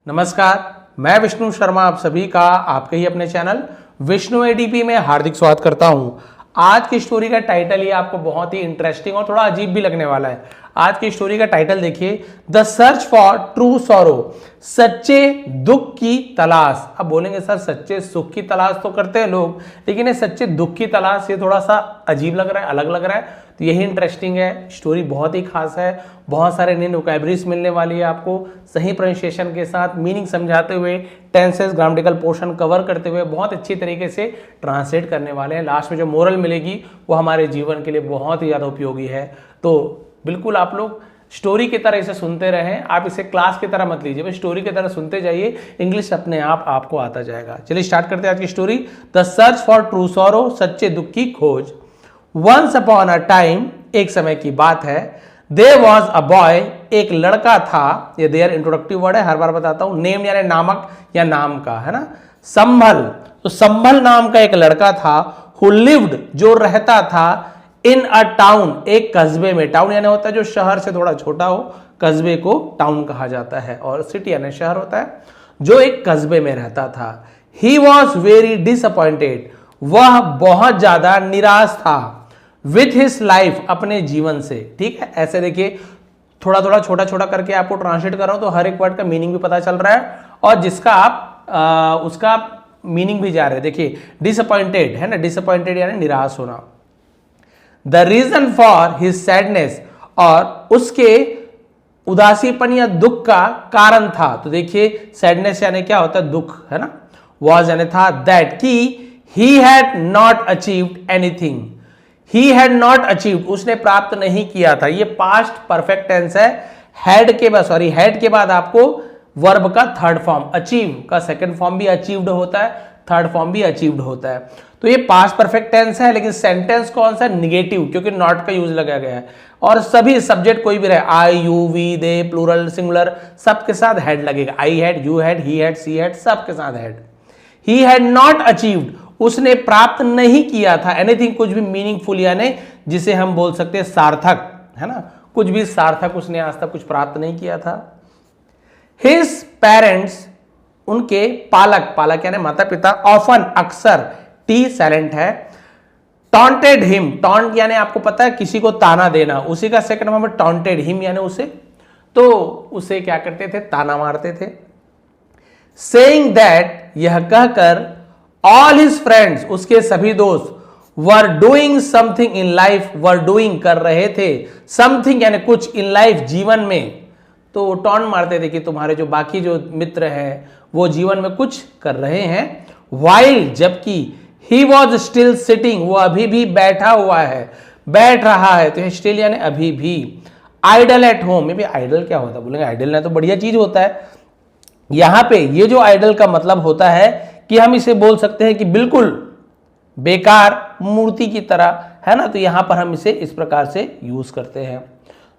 नमस्कार, मैं विष्णु शर्मा आप सभी का आपके ही अपने चैनल विष्णु एडीपी में हार्दिक स्वागत करता हूं। आज की स्टोरी का टाइटल ये आपको बहुत ही इंटरेस्टिंग और थोड़ा अजीब भी लगने वाला है। आज की स्टोरी का टाइटल देखिए, the search for true sorrow, सच्चे दुख की तलाश। अब बोलेंगे सर सच्चे सुख की तलाश तो करते हैं लोग, लेकिन ये सच्चे दुख की तलाश ये थोड़ा सा अजीब लग रहा है, अलग लग रहा है। तो यही इंटरेस्टिंग है, स्टोरी बहुत ही खास है, बहुत सारे नए वोकैबुलरीज मिलने वाली है आपको, सही प्रोनाउंसिएशन के साथ मीनिंग समझाते हुए, टेंसेस ग्रामेटिकल पोर्शन कवर करते हुए बहुत अच्छी तरीके से ट्रांसलेट करने वाले हैं। लास्ट में जो मोरल मिलेगी वो हमारे जीवन के लिए बहुत ही ज़्यादा उपयोगी है। तो बिल्कुल आप लोग स्टोरी की तरह इसे सुनते रहें, आप इसे क्लास की तरह मत लीजिए, स्टोरी की तरह सुनते जाइए, इंग्लिश अपने आप आपको आता जाएगा। चलिए स्टार्ट करते हैं आज की story, the search for true sorrow, सच्चे दुख की खोज। वंस अपॉन अ टाइम, एक समय की बात है, देयर वॉज अ बॉय, एक लड़का था। ये देयर इंट्रोडक्टिव वर्ड है, हर बार बताता हूं, नेम यानी नामक या नाम का, है ना। संभल, तो संभल नाम का एक लड़का था, हु लिव्ड, जो रहता था, इन अ टाउन, एक कस्बे में। टाउन यानी होता है जो शहर से थोड़ा छोटा हो, कस्बे को टाउन कहा जाता है, और सिटी यानी शहर होता है, जो एक कस्बे में रहता था। ही वॉज वेरी डिसअपॉइंटेड, वह बहुत ज्यादा निराश था, विथ हिज लाइफ, अपने जीवन से। ठीक है, ऐसे देखिए थोड़ा थोड़ा छोटा छोटा करके आपको ट्रांसलेट कर रहा हूं, तो हर एक वर्ड का मीनिंग भी पता चल रहा है, और जिसका आप उसका मीनिंग भी जा रहे हैं। देखिए डिसअपॉइंटेड है ना, डिसअपॉइंटेड यानी निराश होना। The reason for his sadness, और उसके उदासीपन या दुख का कारण था। तो देखिए सैडनेस यानी क्या होता है, दुख, है ना। वॉज यानी था, दैट की ही had not achieved anything, he had not achieved, उसने प्राप्त नहीं किया था। ये पास्ट परफेक्ट टेंस है, हैड के बाद, सॉरी हैड के बाद आपको वर्ब का थर्ड फॉर्म, अचीव का सेकंड फॉर्म भी अचीव्ड होता है, थर्ड फॉर्म भी अचीव्ड होता है। तो ये पास्ट परफेक्ट टेंस है, लेकिन सेंटेंस कौन सा, निगेटिव, क्योंकि नॉट का यूज लगाया गया है। और सभी सब्जेक्ट कोई भी रहे, I you we they, plural singular, सबके साथ हैड लगेगा। I had, you had, he had, she had, सबके साथ had. He had not achieved, उसने प्राप्त नहीं किया था, एनीथिंग, कुछ भी मीनिंगफुल, यानी जिसे हम बोल सकते हैं सार्थक, है ना, कुछ भी सार्थक उसने आज तक कुछ प्राप्त नहीं किया था। हिज पेरेंट्स, उनके पालक, पालक यानी माता पिता, ऑफन, अक्सर, टी साइलेंट है, टॉन्टेड हिम, टॉन्ट यानी आपको पता है किसी को ताना देना, उसी का सेकंड फॉर्म है टॉन्टेड हिम, यानी उसे, तो उसे क्या करते थे, ताना मारते थे। सेइंग दैट, यह कहकर, ऑल हिज फ्रेंड्स, उसके सभी दोस्त, were doing something in life, were doing कर रहे थे, समथिंग यानी कुछ, इन लाइफ जीवन में, तो टॉन्ट मारते थे कि तुम्हारे जो बाकी जो मित्र हैं वो जीवन में कुछ कर रहे हैं। वाइल, जबकि, ही वॉज स्टिल सिटिंग, वो अभी भी बैठा हुआ है, बैठ रहा है, तो स्टिल यानी अभी भी। आइडल एट होम, में भी आइडल क्या होता है, बोलेंगे आइडल ना तो बढ़िया चीज होता है। यहां पे ये जो आइडल का मतलब होता है कि हम इसे बोल सकते हैं कि बिल्कुल बेकार, मूर्ति की तरह, है ना। तो यहां पर हम इसे इस प्रकार से यूज करते हैं।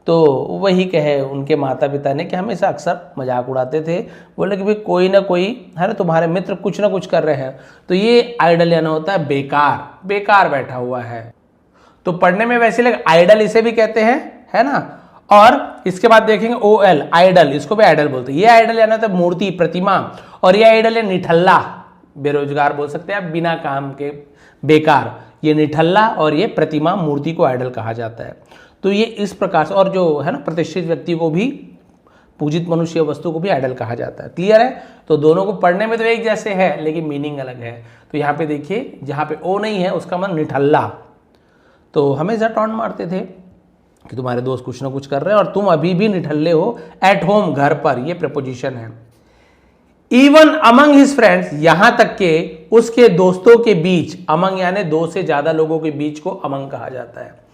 तो वही कहे उनके माता पिता ने कि हमेशा अक्सर मजाक उड़ाते थे, बोले कि भाई कोई ना कोई, है ना, तुम्हारे मित्र कुछ ना कुछ कर रहे हैं। तो ये आइडल यानी होता है बेकार, बेकार बैठा हुआ है। तो पढ़ने में वैसे लगे, आइडल इसे भी कहते हैं, है ना। और इसके बाद देखेंगे ओ एल, आइडल, इसको भी आइडल बोलते हैं। ये आइडल यानी होता है मूर्ति, प्रतिमा, और ये आइडल है निठल्ला, बेरोजगार बोल सकते हैं आप, बिना काम के, बेकार। ये निठल्ला और ये प्रतिमा, मूर्ति को आइडल कहा जाता है। तो ये इस प्रकार से, और जो है ना प्रतिष्ठित व्यक्ति को भी, पूजित मनुष्य वस्तु को भी आइडल कहा जाता है। क्लियर है। तो दोनों को पढ़ने में तो एक जैसे है, लेकिन मीनिंग अलग है। तो यहाँ पे देखिए, जहाँ पे ओ नहीं है उसका मतलब निठल्ला, तो हमेशा टॉन्ट मारते थे कि तुम्हारे दोस्त कुछ ना कुछ कर रहे हैं और तुम अभी भी निठल्ले हो। एट होम, घर पर, ये प्रीपोजिशन है। इवन अमंग हिज फ्रेंड्स, यहां तक के उसके दोस्तों के बीच, अमंग यानी दो से ज्यादा लोगों के बीच को अमंग कहा जाता है।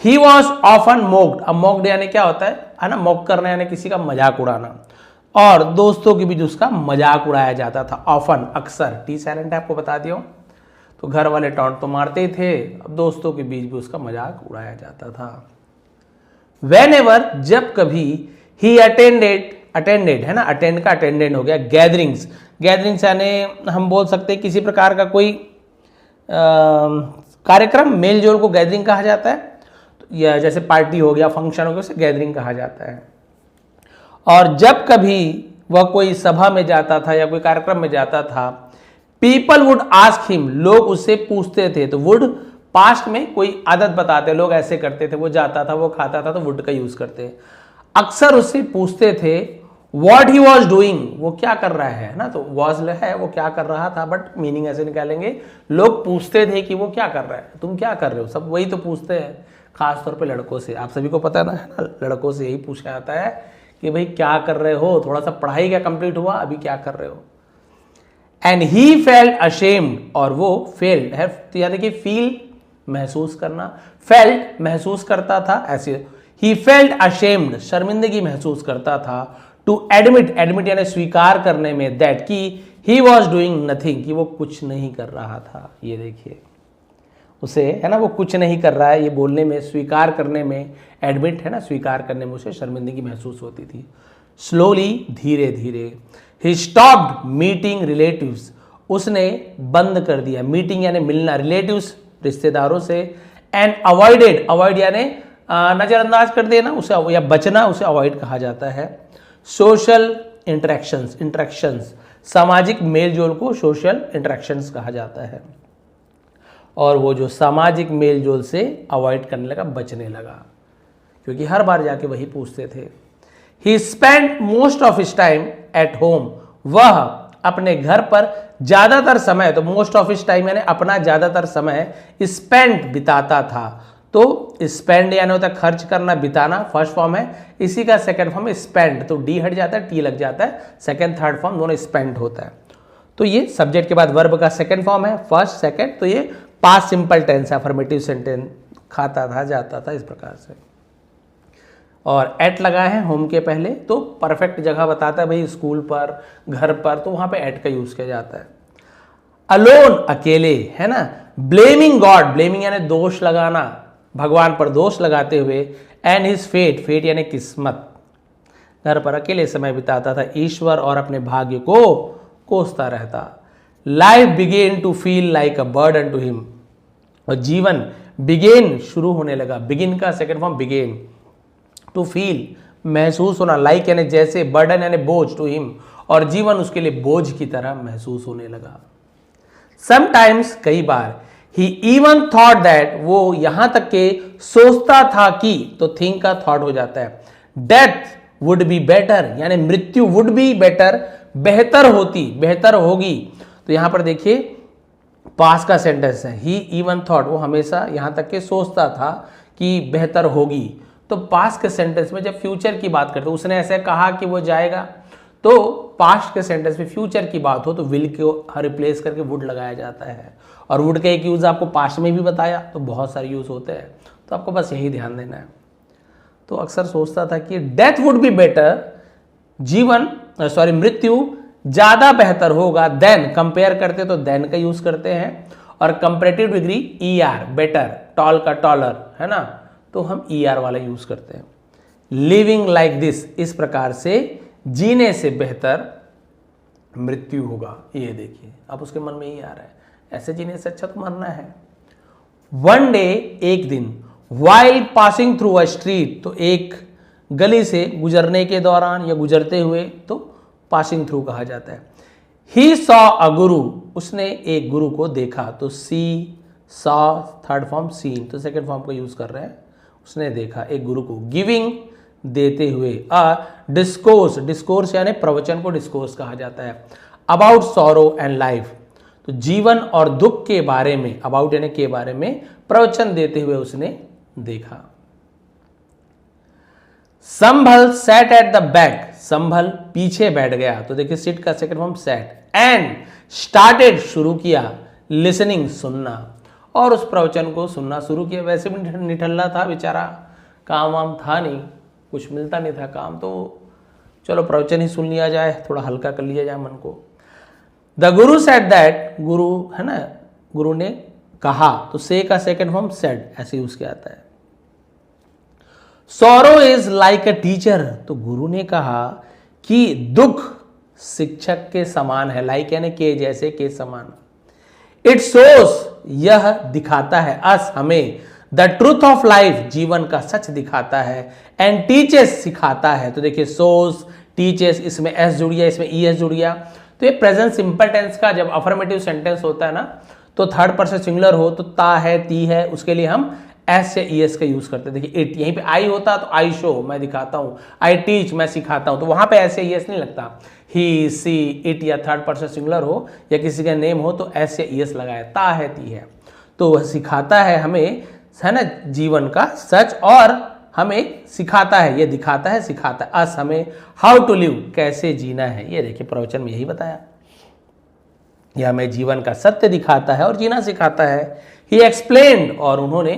ही वॉज ऑफन मोक्ड, अब मोक्ड यानी क्या होता है ना, मोक करना यानी किसी का मजाक उड़ाना, और दोस्तों के बीच उसका मजाक उड़ाया जाता था। ऑफन, अक्सर, टी साइलेंट है आपको बता दिया। तो घर वाले टॉन्ट तो मारते ही थे, अब दोस्तों के बीच भी उसका मजाक उड़ाया जाता था। वेनेवर, जब कभी, ही अटेंडेड, अटेंडेड है ना, अटेंड का अटेंडेंट हो गया, गैदरिंग्स, गैदरिंग्स यानी हम बोल सकते हैं किसी प्रकार का कोई कार्यक्रम, मेल जोल को गैदरिंग कहा जाता है, या जैसे पार्टी हो गया, फंक्शन हो गया, उसे गैदरिंग कहा जाता है। और जब कभी वह कोई सभा में जाता था या कोई कार्यक्रम में जाता था, पीपल वुड आस्क हिम, लोग उससे पूछते थे। तो वुड पास्ट में कोई आदत बताते, लोग ऐसे करते थे, वो जाता था, वो खाता था, तो वुड का यूज करते। अक्सर उससे पूछते थे व्हाट ही वॉज डूइंग, वो क्या कर रहा है ना, तो वॉज है वो क्या कर रहा था, बट मीनिंग ऐसे निकालेंगे, लोग पूछते थे कि वो क्या कर रहा है, तुम क्या कर रहे हो, सब वही तो पूछते हैं, खासतौर पे लड़कों से। आप सभी को पता है ना, लड़कों से यही पूछा जाता है कि भाई क्या कर रहे हो, थोड़ा सा पढ़ाई क्या कंप्लीट हुआ, अभी क्या कर रहे हो। एंड ही फेल्ट अशेम्ड, और वो फेल्ड है, तो याद है कि फील महसूस करना, फेल्ट महसूस करता था, ऐसे ही फेल्ट अशेम्ड शर्मिंदगी महसूस करता था, टू एडमिट, एडमिट यानी स्वीकार करने में, दैट कि ही वॉज डूइंग नथिंग, कि वो कुछ नहीं कर रहा था। ये देखिए उसे है ना, वो कुछ नहीं कर रहा है, ये बोलने में, स्वीकार करने में, एडमिट है ना, स्वीकार करने में उसे शर्मिंदगी महसूस होती थी। स्लोली, धीरे धीरे, ही स्टॉप्ड मीटिंग रिलेटिव्स, उसने बंद कर दिया, मीटिंग यानी मिलना, रिलेटिव्स रिश्तेदारों से, एंड अवॉइडेड, अवॉइड यानी नजरअंदाज कर देना उसे, या बचना, उसे अवॉइड कहा जाता है। सोशल इंटरेक्शंस, इंटरेक्शंस सामाजिक मेलजोल को सोशल इंटरेक्शंस कहा जाता है, और वो जो सामाजिक मेलजोल से अवॉइड करने लगा, बचने लगा, क्योंकि हर बार जाके वही पूछते थे। He spend most of his time at home, वह अपने घर पर ज्यादातर समय, तो मोस्ट ऑफ हिज टाइम यानी अपना ज्यादातर समय स्पेंड बिताता था। तो स्पेंड यानी होता है खर्च करना, बिताना, फर्स्ट फॉर्म है, इसी का सेकंड फॉर्म है स्पेंड, तो डी हट जाता है, टी लग जाता है, सेकंड थर्ड फॉर्म दोनों स्पेंड होता है। तो ये सब्जेक्ट के बाद वर्ब का सेकंड फॉर्म है, फर्स्ट सेकंड, तो ये पास्ट सिंपल टेंस है, अफर्मेटिव सेंटेंस, खाता था, जाता था, इस प्रकार से। और एट लगा है होम के पहले, तो परफेक्ट जगह बताता है भाई, स्कूल पर, घर पर, तो वहां पे एट का यूज किया जाता है। अलोन, अकेले, है ना। ब्लेमिंग गॉड, ब्लेमिंग यानी दोष लगाना, भगवान पर दोष लगाते हुए, एंड हिज फेट, फेट यानी किस्मत, घर पर अकेले समय बिताता था, ईश्वर और अपने भाग्य को कोसता रहता। Life began to feel like a burden to him, और जीवन बिगेन शुरू होने लगा, बिगिन का second form began, to feel महसूस होना, लाइक यानी जैसे, बर्डन यानी बोझ, टू हिम, और जीवन उसके लिए बोझ की तरह महसूस होने लगा। समटाइम्स, कई बार, ही इवन थॉट दैट, वो यहां तक के सोचता था कि, तो थिंक का थॉट हो जाता है, डेथ वुड बी बेटर, यानी मृत्यु, वुड बी बेटर बेहतर होती, बेहतर होगी। तो यहां पर देखिए पास्ट का सेंटेंस है, ही इवन थॉट, वो हमेशा यहां तक के सोचता था कि बेहतर होगी। तो पास्ट के सेंटेंस में जब फ्यूचर की बात करते, उसने ऐसे कहा कि वो जाएगा, तो पास्ट के सेंटेंस में फ्यूचर की बात हो तो विल को रिप्लेस करके वुड लगाया जाता है। और वुड का एक यूज आपको पास्ट में भी बताया, तो बहुत सारे यूज होते हैं, तो आपको बस यही ध्यान देना है। तो अक्सर सोचता था कि डेथ वुड बी बेटर, जीवन सॉरी मृत्यु ज्यादा बेहतर होगा, देन, कंपेयर करते तो देन का यूज करते हैं, और comparative degree E R, better, tall का टॉलर, है ना, तो हम ई आर वाला यूज करते हैं। लिविंग लाइक दिस, इस प्रकार से जीने से बेहतर मृत्यु होगा। ये देखिए अब उसके मन में ही आ रहा है, ऐसे जीने से अच्छा तो मरना है। वन डे, एक दिन, while passing through a street, तो एक गली से गुजरने के दौरान या गुजरते हुए, तो पासिंग थ्रू कहा जाता है। ही सॉ अ गुरु, उसने एक गुरु को देखा, तो सी, सॉ थर्ड फॉर्म, सीन, तो सेकंड फॉर्म को यूज कर रहे हैं, उसने देखा एक गुरु को। गिविंग, देते हुए। अ डिस्कोर्स, डिस्कोर्स यानी प्रवचन को डिस्कोर्स कहा जाता है। अबाउट सॉरो एंड लाइफ, तो जीवन और दुख के बारे में, अबाउट यानी के बारे में प्रवचन देते हुए उसने देखा। संभल सेट एट द बैक, संभल पीछे बैठ गया, तो देखिए सिट का second form set. And started, शुरू किया, लिसनिंग, सुनना, और उस प्रवचन को सुनना शुरू किया। वैसे भी निठल्ला था बेचारा, काम वाम था नहीं, कुछ मिलता नहीं था काम, तो चलो प्रवचन ही सुन लिया जाए, थोड़ा हल्का कर लिया जाए मन को। द गुरु सेड दैट, गुरु है ना, गुरु ने कहा, तो से का सेकंड फॉर्म सेड, ऐसे यूज किया जाता है। Sorrow is like a teacher, तो गुरु ने कहा कि दुख शिक्षक के समान है, लाइक यानी के जैसे, के समान। इट शोज, यह दिखाता है, अस हमें, द ट्रूथ ऑफ लाइफ, जीवन का सच दिखाता है, एंड टीचेस, सिखाता है। तो देखिए सोज, टीचेस, इसमें एस जुड़ गया, इसमें ई एस जुड़ गया। तो ये प्रेजेंट सिंपल टेंस का जब अफर्मेटिव सेंटेंस होता है ना, तो थर्ड पर्सन सिंगुलर हो तो ता है, ती है, उसके लिए हम एस या ई एस का यूज करते हैं। देखिए इट, यहीं पे आई होता तो आई शो, मैं दिखाता हूं, आई टीच, मैं सिखाता हूं, तो वहां पे एस या ई एस नहीं लगता। ही, सी, इट या थर्ड पर्सन सिंगुलर हो या किसी का नेम हो तो एस या ई एस लगाए, ता है, ती है। तो वह सिखाता है हमें, है ना, जीवन का सच, और हमें सिखाता है, ये दिखाता है, सिखाता है अस हमें हाउ टू लिव, कैसे जीना है। ये देखिए प्रवचन में यही बताया, यह हमें जीवन का सत्य दिखाता है और जीना सिखाता है। ही एक्सप्लेन्ड, और उन्होंने,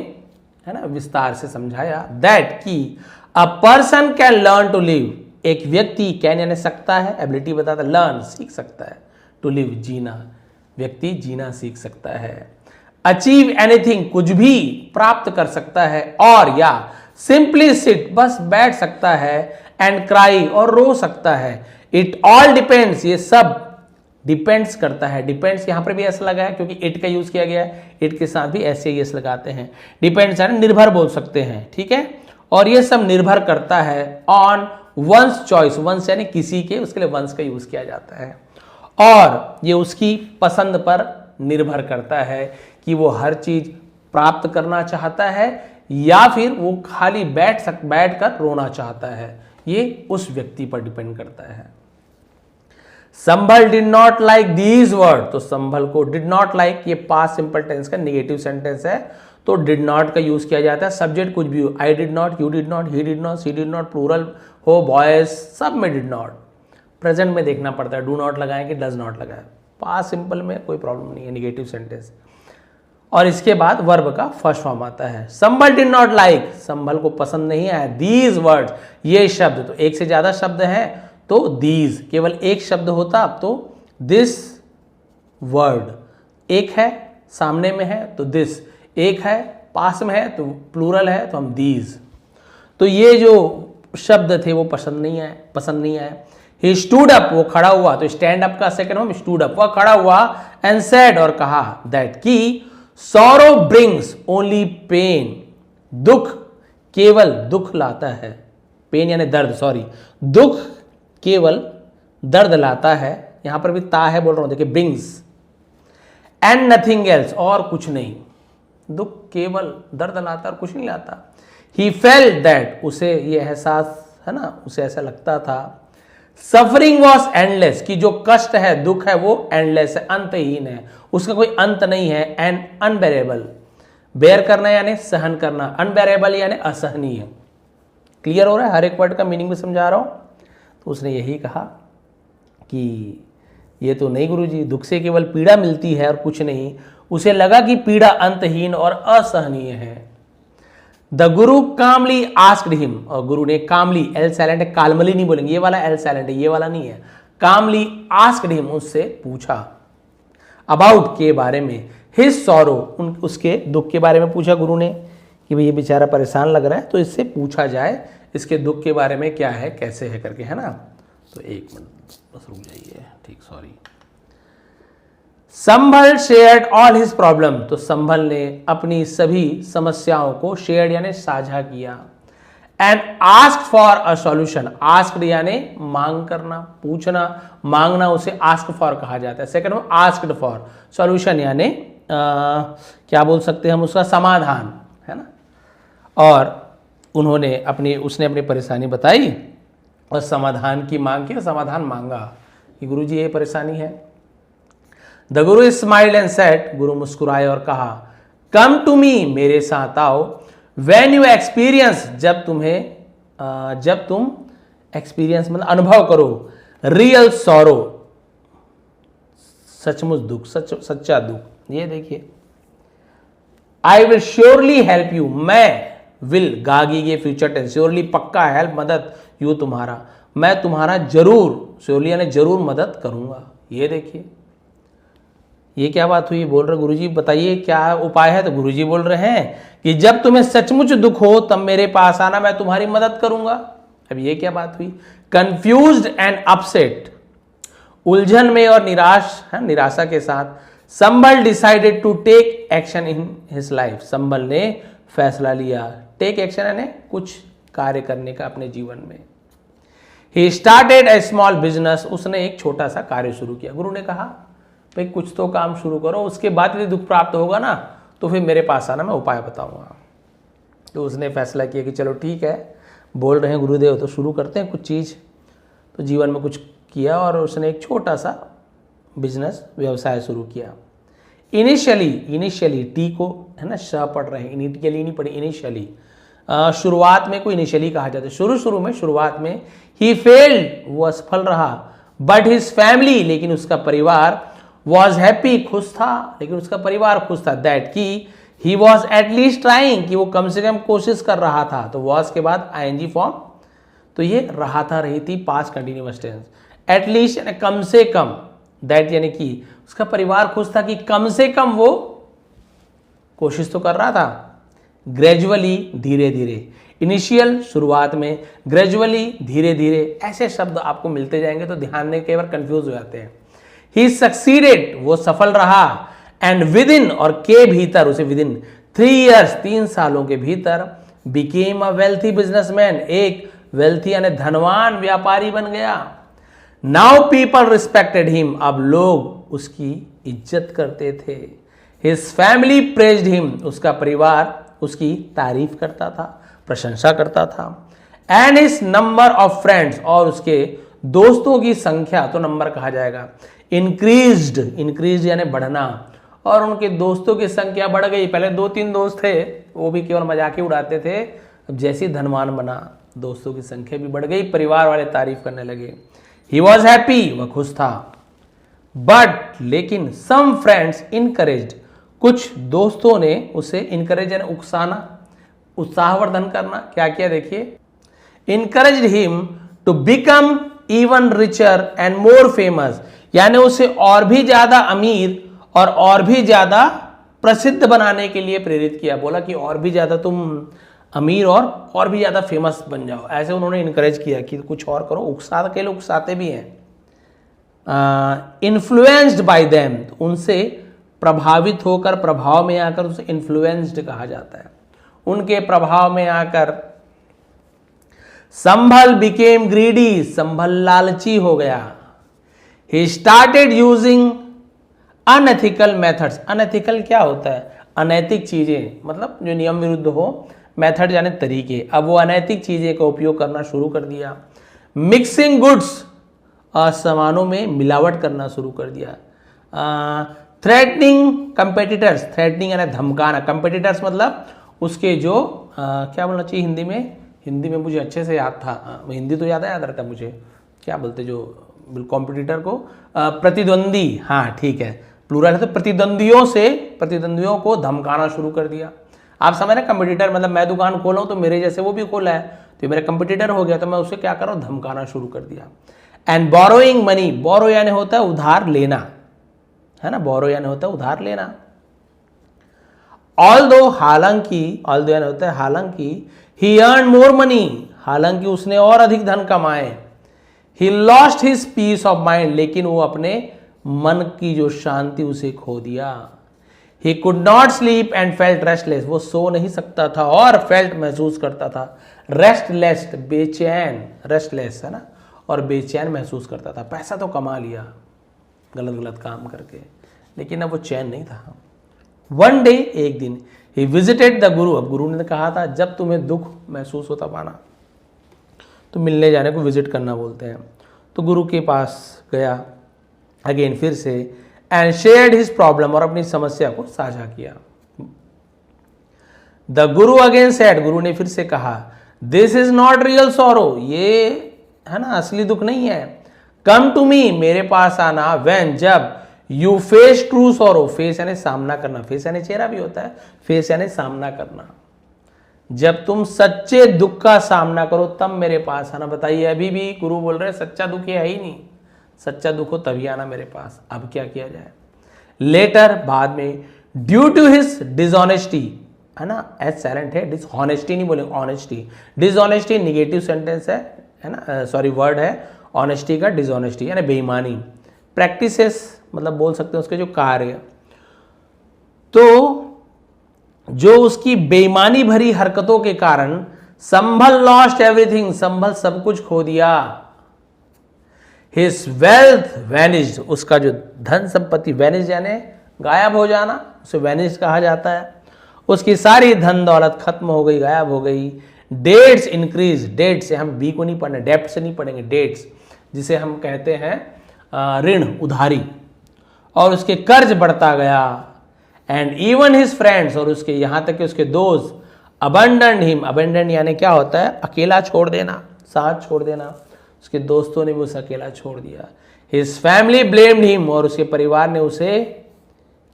है ना, विस्तार से समझाया, दैट कि a person can learn to live, एक व्यक्ति कैन यानी सकता है, एबिलिटी बताता, लर्न सीख सकता है, टू लिव जीना, व्यक्ति जीना सीख सकता है। अचीव एनीथिंग, कुछ भी प्राप्त कर सकता है, और या सिंपली सिट, बस बैठ सकता है, एंड क्राई, और रो सकता है। इट ऑल डिपेंड्स, ये सब डिपेंड्स करता है। डिपेंड्स यहां पर भी ऐसा लगा है क्योंकि इट का यूज किया गया है, इट के साथ भी ऐसे ही लगाते हैं। डिपेंड्स यानी निर्भर बोल सकते हैं, ठीक है। और ये सब निर्भर करता है ऑन वंस चॉइस, वंस यानी किसी के, उसके लिए वंस का यूज किया जाता है। और ये उसकी पसंद पर निर्भर करता है कि वो हर चीज प्राप्त करना चाहता है या फिर वो खाली बैठकर रोना चाहता है। ये उस व्यक्ति पर डिपेंड करता है। Sambhal did not like these word, तो संभल को डिड नॉट लाइक, ये पास्ट सिंपल टेंस का नेगेटिव सेंटेंस है, तो डिड नॉट का यूज किया जाता है। सब्जेक्ट कुछ भी हो, I did not, you did not, he did not, she did not, plural हो, बॉयज, सब में डिड नॉट। प्रेजेंट में देखना पड़ता है, डू नॉट लगाएं कि डज नॉट लगाएं। पास्ट सिंपल में कोई प्रॉब्लम नहीं है, नेगेटिव सेंटेंस। और इसके बाद वर्ब का फर्स्ट फॉर्म आता है। संभल डिड नॉट लाइक, संभल को पसंद नहीं आया, दीज वर्ड्स, ये शब्द, तो एक से ज्यादा शब्द हैं तो दीज, केवल एक शब्द होता तो दिस वर्ड, एक है सामने में है तो दिस, एक है पास में है तो प्लूरल है तो हम दीज। तो ये जो शब्द थे वो पसंद नहीं आए। ही स्टूड अप, वो खड़ा हुआ, तो स्टैंड अप का सेकंड फॉर्म स्टूड अप, वह खड़ा हुआ, एंड सेड, और कहा, दैट की सॉरो ब्रिंग्स ओनली पेन, दुख केवल दुख लाता है। पेन यानी दर्द, सॉरी, दुख केवल दर्द लाता है। यहां पर भी ता है बोल रहा हूं, देखिए ब्रिंग्स, एंड नथिंग एल्स, और कुछ नहीं। दुख केवल दर्द लाता और कुछ नहीं लाता। ही फेल्ट दैट, उसे ये एहसास है ना, उसे ऐसा लगता था। सफरिंग वॉज एंडलेस, कि जो कष्ट है, दुख है, वो एंडलेस है, अंतहीन है, उसका कोई अंत नहीं है। एंड अनबेरेबल, बेयर करना यानी सहन करना, अनबेरेबल यानी असहनीय। क्लियर हो रहा है, हर एक वर्ड का मीनिंग भी समझा रहा हूं। तो उसने यही कहा कि ये तो नहीं गुरुजी, दुख से केवल पीड़ा मिलती है और कुछ नहीं। उसे लगा कि पीड़ा अंतहीन और असहनीय है। The Guru calmly asked him, और गुरु ने कामली, एल साइलेंट है, कालमली नहीं बोलेंगे, ये वाला एल साइलेंट है, ये वाला नहीं है। कामली आस्क्ड हिम, उससे पूछा, अबाउट के बारे में, हिज सॉरो, उसके दुख के बारे में पूछा गुरु ने कि भाई ये बेचारा परेशान लग रहा है, तो इससे पूछा जाए इसके दुख के बारे में, क्या है, कैसे है करके, है ना। तो एक मिनट बस रुक जाइए, ठीक, सॉरी। संभल शेयर्ड ऑल हिज प्रॉब्लम, तो संभल ने अपनी सभी समस्याओं को शेयर्ड यानी साझा किया। And asked for a solution, asked यानी मांग करना, पूछना, मांगना, उसे आस्क फॉर कहा जाता है। सेकंड में आस्क्ड फॉर, सॉल्यूशन यानी क्या बोल सकते हैं हम, उसका समाधान, है ना। और उसने अपनी परेशानी बताई और समाधान की मांग की, समाधान मांगा कि गुरुजी ये परेशानी है। The Guru smiled and said, गुरु मुस्कुराए और कहा, कम टू मी, मेरे साथ आओ। व्हेन यू एक्सपीरियंस, जब तुम एक्सपीरियंस मतलब अनुभव करो, रियल सॉरो, सचमुच दुख, सच्चा दुख। ये देखिए, I will surely help you, मैं, विल गागी ये फ्यूचर टेंस, श्योरली पक्का, हेल्प मदद, यू तुम्हारा, मैं तुम्हारा जरूर, श्योरली यानी जरूर मदद करूंगा। ये देखिए, ये क्या बात हुई, बोल रहे गुरुजी बताइए क्या उपाय है। तो गुरुजी बोल रहे हैं कि जब तुम्हें सचमुच दुख हो तब मेरे पास आना, मैं तुम्हारी मदद करूंगा। अब ये क्या बात हुई, कंफ्यूज्ड एंड अपसेट, उलझन में और निराशा के साथ, Sambhal decided to take action in his life, Sambhal ने फैसला लिया, टेक एक्शन यानी कुछ कार्य करने का अपने जीवन में। He started A small business, उसने एक छोटा सा कार्य शुरू किया। गुरु ने कहा भाई कुछ तो काम शुरू करो, उसके बाद यदि दुख प्राप्त होगा ना तो फिर मेरे पास आना, मैं उपाय बताऊंगा। तो उसने फैसला किया कि चलो ठीक है, बोल रहे हैं गुरुदेव तो शुरू करते हैं कुछ चीज़। तो जीवन में कुछ किया और उसने एक छोटा सा बिजनेस व्यवसाय शुरू किया। इनिशियली टी को है ना श पढ़ रहे हैं, इनिशियली नहीं पढ़े, इनिशियली शुरुआत में को इनिशियली कहा जाता है। शुरुआत में ही फेल्ड, वो असफल रहा। बट हिज फैमिली, लेकिन उसका परिवार, वॉज हैप्पी, खुश था, लेकिन उसका परिवार खुश था। दैट की ही वॉज एटलीस्ट ट्राइंग, कि वो कम से कम कोशिश कर रहा था। तो वॉज के बाद आईएनजी फॉर्म, तो ये रहा था रही थी पास्ट कंटिन्यूअस टेंस। एटलीस्ट यानी कम से कम, दैट यानी कि उसका परिवार खुश था कि कम से कम वो कोशिश तो कर रहा था। ग्रेजुअली, धीरे धीरे, इनिशियल शुरुआत में, ग्रेजुअली धीरे धीरे, ऐसे शब्द आपको मिलते जाएंगे तो ध्यान में कई बार कंफ्यूज हो जाते हैं। ही सक्सीडेड, वो सफल रहा। एंड विद इन, और के भीतर, उसे विद इन 3 years, 3 सालों के भीतर, बिकेम अ वेल्थी बिजनेसमैन, एक वेल्थी यानी धनवान व्यापारी बन गया। नाउ पीपल रिस्पेक्टेड हिम, अब लोग उसकी इज्जत करते थे। हिज फैमिली प्रेज्ड हिम, उसका परिवार उसकी तारीफ करता था, प्रशंसा करता था। And his number of friends, और उसके दोस्तों की संख्या, तो नंबर कहा जाएगा, इंक्रीज्ड यानी बढ़ना, और उनके दोस्तों की संख्या बढ़ गई। पहले 2-3 दोस्त थे, वो भी केवल मजाक ही उड़ाते थे। अब जैसे ही धनवान बना, दोस्तों की संख्या भी बढ़ गई, परिवार वाले तारीफ करने लगे। ही वॉज हैप्पी, वह खुश था। बट लेकिन सम फ्रेंड्स इनकरेज्ड, कुछ दोस्तों ने उसे इनकरेज यानी उकसाना, उत्साहवर्धन करना। क्या किया देखिए, encouraged him to become even richer and more famous, यानी उसे और भी ज्यादा अमीर और भी ज्यादा प्रसिद्ध बनाने के लिए प्रेरित किया। बोला कि और भी ज्यादा तुम अमीर और भी ज्यादा फेमस बन जाओ, ऐसे उन्होंने इनकरेज किया कि कुछ और करो। उकसा के लोग उकसाते भी हैं। इन्फ्लुएंस्ड बाय देम, उनसे प्रभावित होकर, प्रभाव में आकर, उसे इन्फ्लुएंस्ड कहा जाता है, उनके प्रभाव में आकर। संभल बिकेम ग्रीडी, संभल लालची हो गया। He started using unethical methods, unethical क्या होता है, अनैतिक चीजें, मतलब जो नियम विरुद्ध हो, मेथड यानी तरीके। अब वो अनैतिक चीजें का उपयोग करना शुरू कर दिया। मिक्सिंग गुड्स, सामानों में मिलावट करना शुरू कर दिया। थ्रेटनिंग कंपेटिटर्स, थ्रेटनिंग यानी धमकाना, कंपेटिटर्स मतलब उसके जो क्या बोलना चाहिए हिंदी में, हिंदी में मुझे अच्छे से याद था, हिंदी तो याद रहता मुझे, क्या बोलते जो कॉम्पिटिटर को, प्रतिद्वंदी, हाँ ठीक है, प्लूरल है, तो प्रतिद्वंदियों को धमकाना शुरू कर दिया। आप समझ रहे, कंपटीटर मतलब मैं दुकान खोला हूं तो मेरे जैसे वो भी खोला है, तो मेरा कंपटीटर हो गया, तो मैं उसे क्या कर रहा हूं, धमकाना शुरू कर दिया। एंड बोरोइंग मनी, बोरो यानी होता है उधार लेना, है ना, बोरो यानी होता है उधार लेना। ऑल्दो यानी होता है हालांकि, ही अर्न मोर मनी, हालांकि उसने और अधिक धन कमाए। He lost his peace of mind, लेकिन वो अपने मन की जो शांति उसे खो दिया। He could not sleep and felt restless, वो सो नहीं सकता था और फेल्ट महसूस करता था, रेस्टलेस बेचैन, रेस्टलेस है ना, और बेचैन महसूस करता था। पैसा तो कमा लिया गलत काम करके, लेकिन अब वो चैन नहीं था। वन डे, एक दिन, ही विजिटेड द गुरु, अब गुरु ने कहा था जब तुम्हें दुख महसूस होता पाना तो मिलने जाने को विजिट करना बोलते हैं। तो गुरु के पास गया अगेन फिर से, एंड शेयर्ड हिज प्रॉब्लम, और अपनी समस्या को साझा किया। द गुरु अगेन सेड, गुरु ने फिर से कहा, this is not real sorrow, ये है ना असली दुख नहीं है। कम टू मी, मेरे पास आना, व्हेन, जब, you face true sorrow, face यानी सामना करना, फेस यानी चेहरा भी होता है, फेस यानी सामना करना, जब तुम सच्चे दुख का सामना करो तब मेरे पास आना। बताइए, अभी भी गुरु बोल रहे हैं सच्चा दुख है ही नहीं, सच्चा दुख हो तभी आना मेरे पास। अब क्या किया जाए। लेटर, बाद में, ड्यू टू हिज डिसऑनेस्टी, है ना, एच साइलेंट है, डिसऑनेस्टी नहीं बोलेंगे, ऑनेस्टी। डिसऑनेस्टी निगेटिव सेंटेंस है ना, सॉरी वर्ड है, ऑनेस्टी का डिसऑनेस्टी यानी बेईमानी। प्रैक्टिसेस मतलब बोल सकते हैं उसके जो कार्य, तो जो उसकी बेईमानी भरी हरकतों के कारण संभल लॉस्ट एवरीथिंग, संभल सब कुछ खो दिया। हिज वेल्थ वैनिश्ड, उसका जो धन संपत्ति, वैनिश यानी गायब हो जाना, उसे वैनिश कहा जाता है। उसकी सारी धन दौलत खत्म हो गई, गायब हो गई। डेट्स इंक्रीज, डेट से हम बी को नहीं पढ़ने, डेप्ट से नहीं पढ़ेंगे, डेट्स जिसे हम कहते हैं ऋण, उधारी, और उसके कर्ज बढ़ता गया। एंड इवन हिज फ्रेंड्स, और उसके यहाँ तक कि उसके दोस्त, अबंडन हिम, अबंडन यानी क्या होता है, अकेला छोड़ देना, साथ छोड़ देना, उसके दोस्तों ने भी उसे अकेला छोड़ दिया। हिज फैमिली ब्लेम्ड हिम, और उसके परिवार ने उसे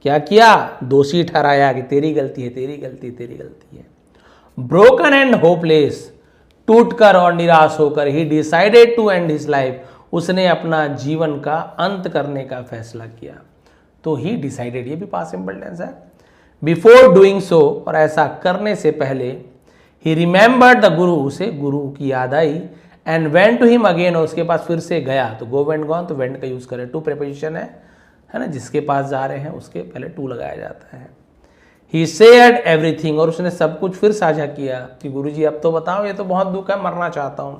क्या किया, दोषी ठहराया कि तेरी गलती है, तेरी गलती, तेरी गलती है। ब्रोकन एंड होपलेस, टूटकर और निराश होकर, he decided to end his life, उसने अपना जीवन का अंत करने का फैसला किया। तो ही डिसाइडेड, ये भी पास्ट सिंपल टेंस है। बिफोर डूइंग सो, और ऐसा करने से पहले, ही रिमेंबर्ड द गुरु, उसे गुरु की याद आई। And went to him again, और उसके पास फिर से गया। तो गो वेंट गॉन, तो वेंट का यूज करें, टू प्रीपोजिशन है ना, जिसके पास जा रहे हैं उसके पहले टू लगाया जाता है। ही शेयर्ड एवरीथिंग, और उसने सब कुछ फिर साझा किया कि गुरुजी अब तो बताओ, ये तो बहुत दुख है, मरना चाहता हूं।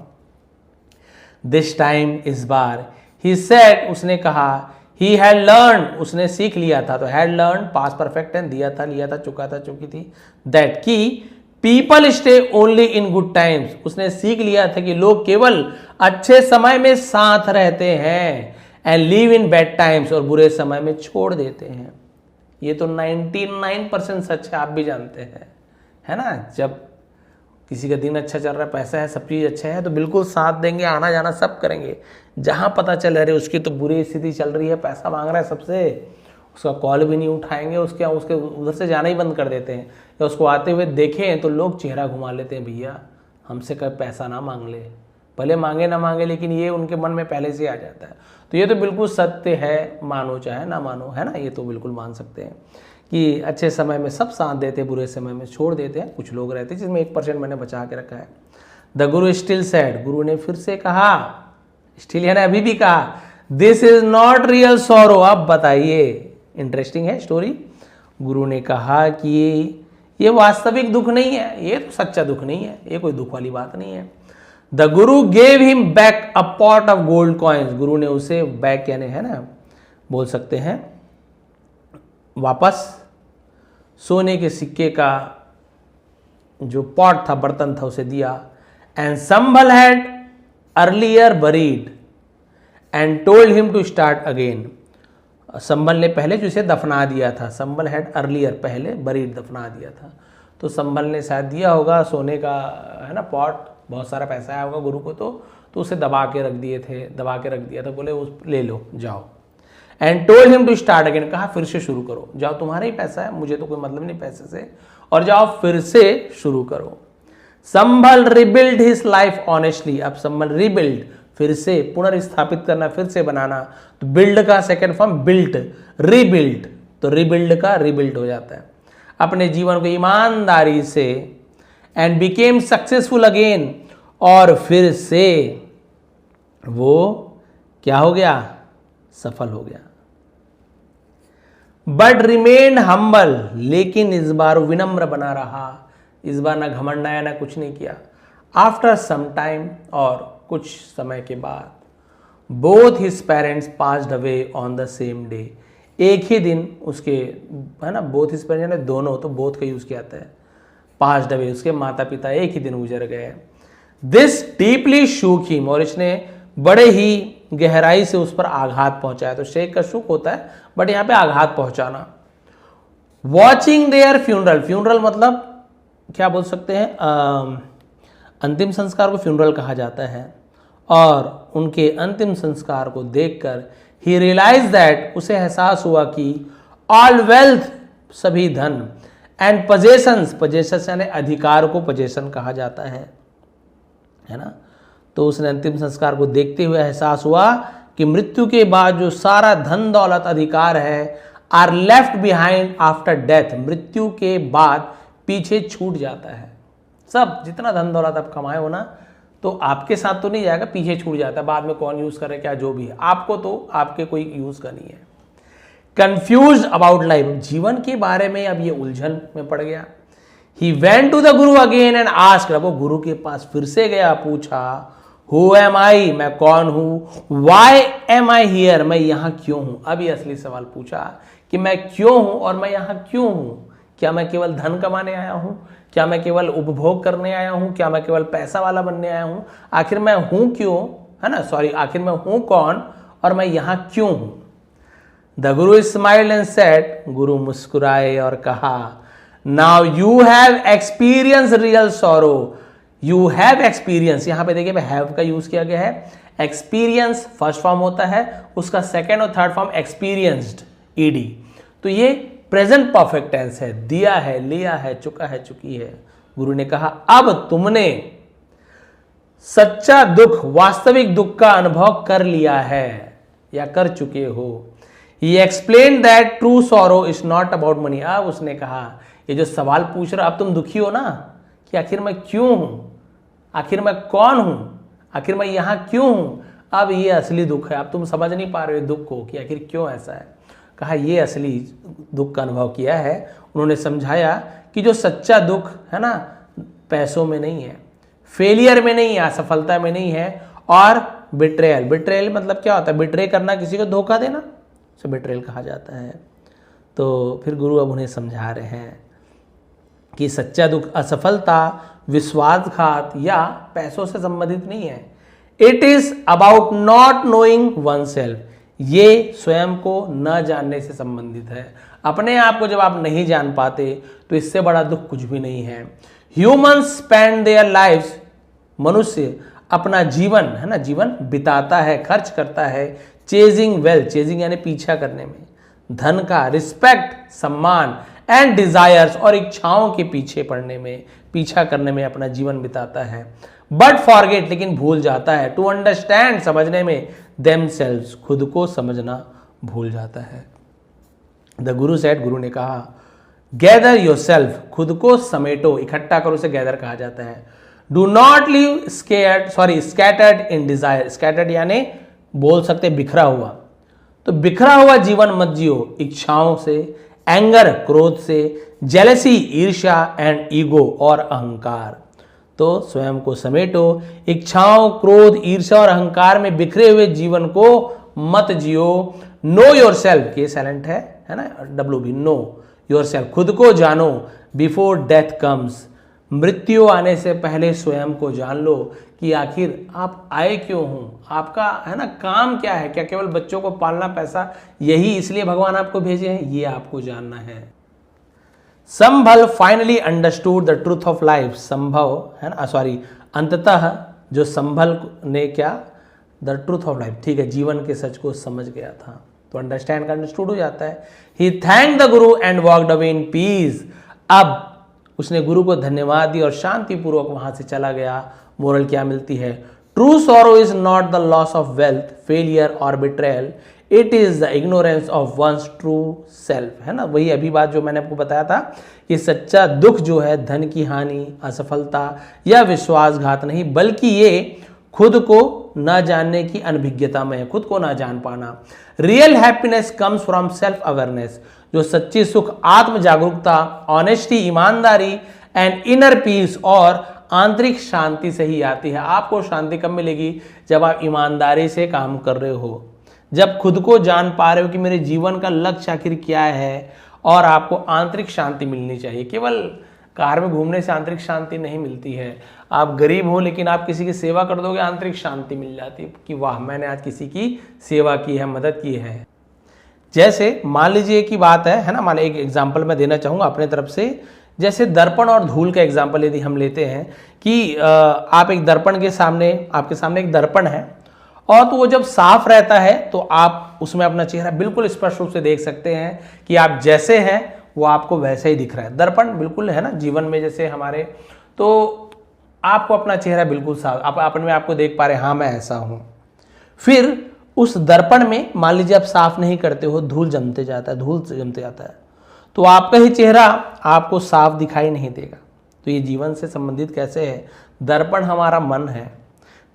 दिस टाइम, इस बार, ही सेड, उसने कहा, ही हैड लर्न, उसने सीख लिया था। तो had learn past perfect tense, दिया था, लिया था, चुका था, चुकी थी, दैट की people stay only in good times, उसने सीख लिया था कि लोग केवल अच्छे समय में साथ रहते हैं। And leave in bad times, और बुरे समय में छोड़ देते हैं। ये तो 99% सच है, आप भी जानते हैं, है ना। जब किसी का दिन अच्छा चल रहा है, पैसा है, सब चीज़ अच्छा है, तो बिल्कुल साथ देंगे, आना जाना सब करेंगे। जहाँ पता चल रहा है उसकी तो बुरी स्थिति चल रही है, पैसा मांग रहा है सबसे, उसका कॉल भी नहीं उठाएंगे, उसके उधर से जाना ही बंद कर देते हैं। या उसको आते हुए देखें तो लोग चेहरा घुमा लेते हैं, भैया हमसे कभी पैसा ना मांग ले, भले मांगे ना मांगे, लेकिन ये उनके मन में पहले से आ जाता है। तो ये तो बिल्कुल सत्य है, मानो चाहे ना मानो, है ना, ये तो बिल्कुल मान सकते हैं कि अच्छे समय में सब साथ देते, बुरे समय में छोड़ देते हैं। कुछ लोग रहते हैं जिसमें 1% मैंने बचा के रखा है। द गुरु स्टिल सेड, गुरु ने फिर से कहा, स्टिल यानी अभी भी कहा, this is not real sorrow. अब बताइए, इंटरेस्टिंग है स्टोरी। गुरु ने कहा कि ये वास्तविक दुख नहीं है, ये तो सच्चा दुख नहीं है, ये कोई दुख वाली बात नहीं है। The Guru gave him back a pot of gold coins, गुरु ने उसे बैक यानी, है ना, बोल सकते हैं वापस, सोने के सिक्के का जो पॉट था, बर्तन था, उसे दिया। And Sambhal had earlier buried and told him to start again, Sambhal ने पहले जो इसे दफना दिया था, संभल हैड अर्लियर, पहले, बरीड दफना दिया था। तो संभल ने शायद दिया होगा सोने का, है ना, पॉट, बहुत सारा पैसा आया होगा गुरु को, तो उसे दबा के रख दिए थे, दबा के रख दिया था, बोले उस ले लो जाओ। And told him to start again, कहा फिर से शुरू करो, जाओ तुम्हारा ही पैसा है, मुझे तो कोई मतलब नहीं पैसे से, और जाओ फिर से शुरू करो। संभल रिबिल्ड हिज लाइफ ऑनेस्टली, अब संभल रिबिल्ड, फिर से पुनर्स्थापित करना, फिर से बनाना। तो बिल्ड का सेकेंड फॉर्म बिल्ट, रीबिल्ड, तो रीबिल्ड का रीबिल्ड हो जाता है, अपने जीवन को ईमानदारी से। एंड बिकेम सक्सेसफुल अगेन, और फिर से वो क्या हो गया, सफल हो गया। बट रिमेन हम्बल, लेकिन इस बार विनम्र बना रहा, इस बार ना घमंड आया, ना कुछ नहीं किया। आफ्टर सम टाइम, और कुछ समय के बाद, both his parents passed away on the same day, एक ही दिन उसके, है ना, बोथ हिज पेरेंट्स यानी दोनों, तो बोथ का यूज किया जाता है। पास्ड अवे, उसके माता पिता एक ही दिन गुजर गए। दिस डीपली शूक हिम, और इसने बड़े ही गहराई से उस पर आघात पहुंचाया। तो शेक का शूक होता है, बट यहां पे आघात पहुंचाना। वॉचिंग देयर फ्यूनरल, फ्यूनरल मतलब क्या बोल सकते हैं, अंतिम संस्कार को फ्यूनरल कहा जाता है। और उनके अंतिम संस्कार को देखकर ही रियलाइज दैट, उसे एहसास हुआ कि ऑल वेल्थ, सभी धन, एंड पोजेशंस, पोजेशंस यानी अधिकार को पोजेशन कहा जाता है ना। तो उसने अंतिम संस्कार को देखते हुए एहसास हुआ कि मृत्यु के बाद जो सारा धन दौलत अधिकार है, are left behind after death, मृत्यु के बाद पीछे छूट जाता है। सब जितना धन दौलत आप कमाए हो ना, तो आपके साथ तो नहीं जाएगा, पीछे छूट जाता है। बाद में कौन यूज करे, क्या जो भी है, आपको तो आपके कोई यूज का नहीं है। कंफ्यूज अबाउट लाइफ, जीवन के बारे में अब ये उलझन में पड़ गया। He went to the Guru again and asked, वो गुरु के पास फिर से गया, पूछा हु एम आई, मैं कौन हूं, वाई एम आई हियर, मैं यहां क्यों हूं। अब ये असली सवाल पूछा कि मैं क्यों हूं और मैं यहां क्यों हूं। क्या मैं केवल धन कमाने आया हूं, क्या मैं केवल उपभोग करने आया हूं, क्या मैं केवल पैसा वाला बनने आया हूं, आखिर मैं हूं क्यों, है ना, सॉरी, आखिर मैं हूं कौन और मैं यहां क्यों हूं। The Guru smiled and said, गुरु मुस्कुराए और कहा, now you have experience real sorrow, you have experience, यहां पे देखिए हैव का यूज किया गया है। एक्सपीरियंस फर्स्ट फॉर्म होता है, उसका सेकेंड और थर्ड फॉर्म एक्सपीरियंस्ड, ईडी। तो ये प्रेजेंट परफेक्ट टेंस है, दिया है, लिया है, चुका है, चुकी है। गुरु ने कहा अब तुमने सच्चा दुख, वास्तविक दुख का अनुभव कर लिया है या कर चुके हो। He explained that true sorrow is not about money। अब उसने कहा, ये जो सवाल पूछ रहा, अब तुम दुखी हो ना कि आखिर मैं क्यों हूं, आखिर मैं कौन हूं, आखिर मैं यहां क्यों हूं। अब ये असली दुख है, अब तुम समझ नहीं पा रहे हो दुख को कि आखिर क्यों ऐसा है। कहा ये असली दुख का अनुभव किया है। उन्होंने समझाया कि जो सच्चा दुख है ना, पैसों में नहीं है, फेलियर में नहीं है, असफलता में नहीं है, और बिट्रेयल, बिट्रेयल मतलब क्या होता है, बिट्रे करना, किसी को धोखा देना, उसे बिट्रेयल कहा जाता है। तो फिर गुरु अब उन्हें समझा रहे हैं कि सच्चा दुख असफलता, विश्वासघात या पैसों से संबंधित नहीं है। It is about not knowing one self, ये स्वयं को न जानने से संबंधित है। अपने आप को जब आप नहीं जान पाते तो इससे बड़ा दुख कुछ भी नहीं है। ह्यूमन्स स्पेंड देयर लाइव्स, मनुष्य अपना जीवन, है ना, जीवन बिताता है, खर्च करता है, चेजिंग वेल्थ, चेजिंग यानी पीछा करने में, धन का, रिस्पेक्ट, सम्मान, एंड डिजायर्स, और इच्छाओं के पीछे पड़ने में, पीछा करने में अपना जीवन बिताता है। बट फॉरगेट, लेकिन भूल जाता है, टू अंडरस्टैंड, समझने में, देमसेल्व्स, खुद को समझना भूल जाता है। द गुरु सेड, गुरु ने कहा, गैदर योरसेल्फ, खुद को समेटो, इकट्ठा करो, उसे गैदर कहा जाता है। Do not live scattered in desire, scattered यानी बोल सकते बिखरा हुआ, तो बिखरा हुआ जीवन मत जियो इच्छाओं से, एंगर, क्रोध से, जेलसी, ईर्ष्या, एंड ईगो, और अहंकार। तो स्वयं को समेटो, इच्छाओं, क्रोध, ईर्ष्या और अहंकार में बिखरे हुए जीवन को मत जियो। नो योरसेल्फ, ये साइलेंट है ना, डब्ल्यू बी, नो योरसेल्फ, खुद को जानो, बिफोर डेथ कम्स, मृत्यु आने से पहले स्वयं को जान लो कि आखिर आप आए क्यों हो, आपका, है ना, काम क्या है। क्या केवल बच्चों को पालना, पैसा, यही इसलिए भगवान आपको भेजे हैं, ये आपको जानना है। Sambhal finally understood the truth of life, संभव, है ना, सॉरी, अंततः जो संभल ने क्या, द ट्रूथ ऑफ लाइफ, ठीक है, जीवन के सच को समझ गया था, तो अंडरस्टैंड का अंडरस्टूड हो जाता है। ही thank the Guru and walked away in peace, अब उसने गुरु को धन्यवाद दी और शांतिपूर्वक वहां से चला गया। मोरल क्या मिलती है, true sorrow is not the loss of wealth, failure और betrayal, it is the ignorance of one's true self, है ना, वही अभी बात जो मैंने आपको बताया था कि सच्चा दुख जो है धन की हानि, असफलता या विश्वासघात नहीं, बल्कि ये खुद को न जानने की अनभिज्ञता में है, खुद को ना जान पाना। Real happiness comes from self awareness, जो सच्ची सुख आत्म जागरूकता, ऑनेस्टी, ईमानदारी, एंड इनर पीस और आंतरिक शांति से ही आती है। आपको शांति कब मिलेगी, जब आप ईमानदारी से काम कर रहे हो, जब खुद को जान पा रहे हो कि मेरे जीवन का लक्ष्य आखिर क्या है, और आपको आंतरिक शांति मिलनी चाहिए। केवल कार में घूमने से आंतरिक शांति नहीं मिलती है। आप गरीब हो लेकिन आप किसी की सेवा कर दोगे, आंतरिक शांति मिल जाती है कि वाह, मैंने आज किसी की सेवा की है, मदद की है। जैसे मान लीजिए की बात है ना, मान एक एग्जाम्पल मैं देना चाहूँगा अपने तरफ से। जैसे दर्पण और धूल का एग्जाम्पल यदि हम लेते हैं कि आप एक दर्पण के सामने, आपके सामने एक दर्पण है, और तो वो जब साफ रहता है तो आप उसमें अपना चेहरा बिल्कुल स्पष्ट रूप से देख सकते हैं कि आप जैसे हैं वो आपको वैसे ही दिख रहा है। दर्पण बिल्कुल, है ना, जीवन में जैसे हमारे, तो आपको अपना चेहरा बिल्कुल साफ, आप अपने में आपको देख पा रहे, हाँ मैं ऐसा हूं। फिर उस दर्पण में मान लीजिए आप साफ नहीं करते हो, धूल जमते जाता है, धूल जमते जाता है, तो आपका ही चेहरा आपको साफ दिखाई नहीं देगा। तो ये जीवन से संबंधित कैसे है, दर्पण हमारा मन है,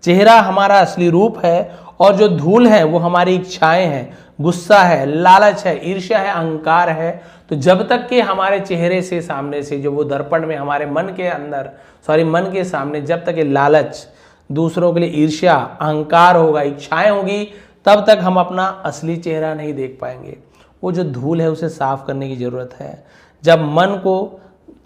चेहरा हमारा असली रूप है, और जो धूल है वो हमारी इच्छाएं हैं, गुस्सा है, लालच है, ईर्ष्या है, अहंकार है। तो जब तक कि हमारे चेहरे से सामने से, जो वो दर्पण में हमारे मन के अंदर, मन के सामने जब तक ये लालच, दूसरों के लिए ईर्ष्या, अहंकार होगा, इच्छाएं होगी, तब तक हम अपना असली चेहरा नहीं देख पाएंगे। वो जो धूल है उसे साफ करने की जरूरत है। जब मन को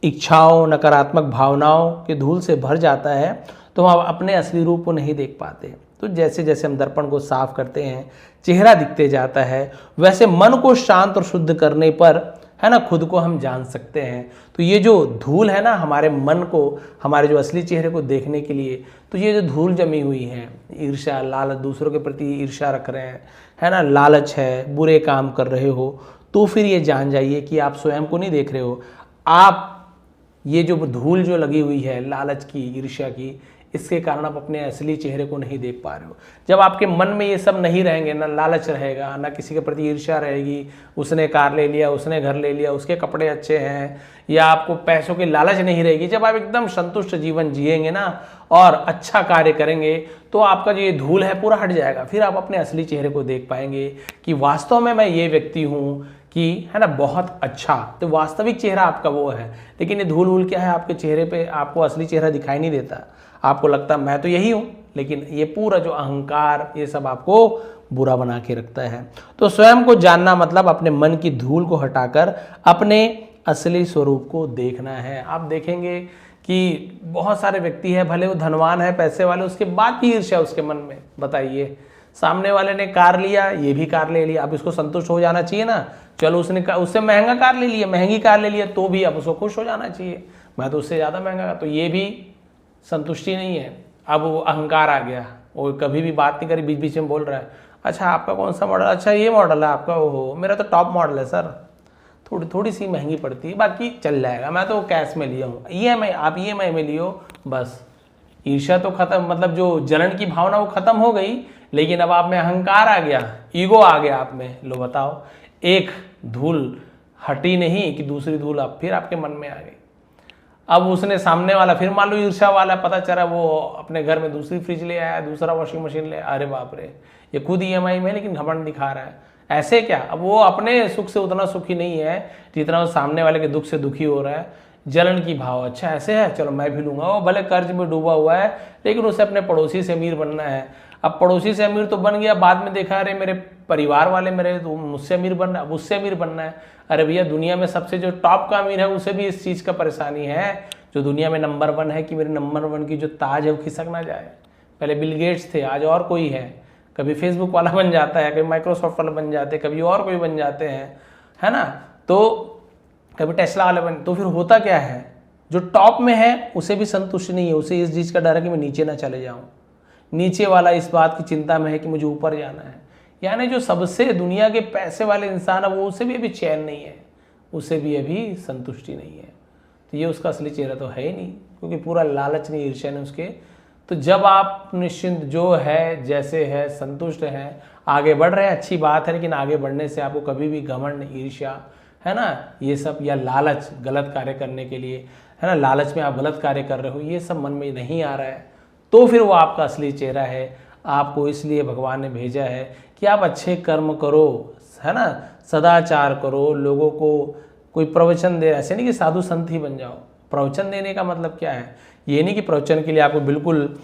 इच्छाओं, नकारात्मक भावनाओं के धूल से भर जाता है तो हम अपने असली रूप को नहीं देख पाते। तो जैसे जैसे हम दर्पण को साफ करते हैं, चेहरा दिखते जाता है, वैसे मन को शांत और शुद्ध करने पर, है ना, खुद को हम जान सकते हैं। तो ये जो धूल है ना हमारे मन को, हमारे जो असली चेहरे को देखने के लिए, तो ये जो धूल जमी हुई है, ईर्ष्या, लालच, दूसरों के प्रति ईर्ष्या रख रहे हैं, है ना, लालच है, बुरे काम कर रहे हो, तो फिर ये जान जाइए कि आप स्वयं को नहीं देख रहे हो। आप ये जो धूल जो लगी हुई है लालच की, ईर्ष्या की, इसके कारण आप अपने असली चेहरे को नहीं देख पा रहे हो। जब आपके मन में ये सब नहीं रहेंगे, ना लालच रहेगा, ना किसी के प्रति ईर्ष्या रहेगी, उसने कार ले लिया, उसने घर ले लिया, उसके कपड़े अच्छे हैं, या आपको पैसों की लालच नहीं रहेगी, जब आप एकदम संतुष्ट जीवन जिएंगे ना और अच्छा कार्य करेंगे, तो आपका जो ये धूल है पूरा हट जाएगा। फिर आप अपने असली चेहरे को देख पाएंगे कि वास्तव में मैं ये व्यक्ति हूँ कि, है ना, बहुत अच्छा। तो वास्तविक चेहरा आपका वो है। लेकिन ये धूल क्या है आपके चेहरे पे, आपको असली चेहरा दिखाई नहीं देता। आपको लगता मैं तो यही हूं, लेकिन ये पूरा जो अहंकार, ये सब आपको बुरा बना के रखता है। तो स्वयं को जानना मतलब अपने मन की धूल को हटाकर अपने असली स्वरूप को देखना है। आप देखेंगे कि बहुत सारे व्यक्ति है, भले वो धनवान है, पैसे वाले, उसके बाद भी ईर्ष्या उसके मन में। बताइए, सामने वाले ने कार लिया, ये भी कार ले लिया, अब इसको संतुष्ट हो जाना चाहिए ना। चलो उसने उससे महंगा कार ले लिया, महंगी कार ले लिया, तो भी अब उसको खुश हो जाना चाहिए, मैं तो उससे ज़्यादा महंगा। तो ये भी संतुष्टि नहीं है। अब वो अहंकार आ गया, वो कभी भी बात नहीं करी, बीच बीच में बोल रहा है, अच्छा आपका कौन सा मॉडल, अच्छा ये मॉडल है आपका, ओहो मेरा तो टॉप मॉडल है सर, थोड़ी सी महंगी पड़ती है, बाकी चल जाएगा, मैं तो कैश में लिया हूँ, EMI, आप EMI में लियो। बस ईर्ष्या तो खत्म, मतलब जो जलन की भावना वो खत्म हो गई, लेकिन अब आप में अहंकार आ गया, ईगो आ गया आप में। लो बताओ, एक धूल हटी नहीं कि दूसरी धूल अब फिर आपके मन में आ गई। अब उसने सामने वाला, फिर मान लो ईर्ष्या वाला, पता चला वो अपने घर में दूसरी फ्रिज ले आया, दूसरा वॉशिंग मशीन ले, अरे बाप रे, ये खुद EMI में, लेकिन घमंड दिखा रहा है। ऐसे क्या, अब वो अपने सुख से उतना सुखी नहीं है जितना वो सामने वाले के दुख से दुखी हो रहा है। जलन की भाव, अच्छा ऐसे है, चलो मैं भी लूंगा। वो भले कर्ज में डूबा हुआ है, लेकिन उसे अपने पड़ोसी से अमीर बनना है। अब पड़ोसी से अमीर तो बन गया, बाद में देखा अरे मेरे परिवार वाले मेरे तो मुझसे अमीर बनना है, अब उससे अमीर बनना है। अरे भैया, दुनिया में सबसे जो टॉप का अमीर है उसे भी इस चीज़ का परेशानी है, जो दुनिया में नंबर 1 है, कि मेरे नंबर 1 की जो ताज है वो खिसक ना जाए। पहले बिल गेट्स थे, आज और कोई है, कभी फेसबुक वाला बन जाता है, कभी माइक्रोसॉफ्ट वाला बन जाते हैं, कभी और कोई बन जाते हैं, है ना, तो कभी टेस्ला वाले बन। तो फिर होता क्या है, जो टॉप में है उसे भी संतुष्ट नहीं है, उसे इस चीज़ का डर है कि मैं नीचे ना चले जाऊँ। नीचे वाला इस बात की चिंता में है कि मुझे ऊपर जाना है। यानी जो सबसे दुनिया के पैसे वाले इंसान है, वो उसे भी अभी चैन नहीं है, उसे भी अभी संतुष्टि नहीं है। तो ये उसका असली चेहरा तो है ही नहीं, क्योंकि पूरा लालच नहीं, ईर्ष्या ने उसके। तो जब आप निश्चिंत जो है, जैसे है, संतुष्ट हैं, आगे बढ़ रहे हैं, अच्छी बात है, लेकिन आगे बढ़ने से आपको कभी भी घमंड, ईर्ष्या, है ना, ये सब, या लालच गलत कार्य करने के लिए, है ना, लालच में आप गलत कार्य कर रहे हो, ये सब मन में नहीं आ रहा है, तो फिर वो आपका असली चेहरा है। आपको इसलिए भगवान ने भेजा है कि आप अच्छे कर्म करो, है ना, सदाचार करो, लोगों को कोई प्रवचन दे, ऐसे नहीं कि साधु संत ही बन जाओ। प्रवचन देने का मतलब क्या है, ये नहीं कि प्रवचन के लिए आपको बिल्कुल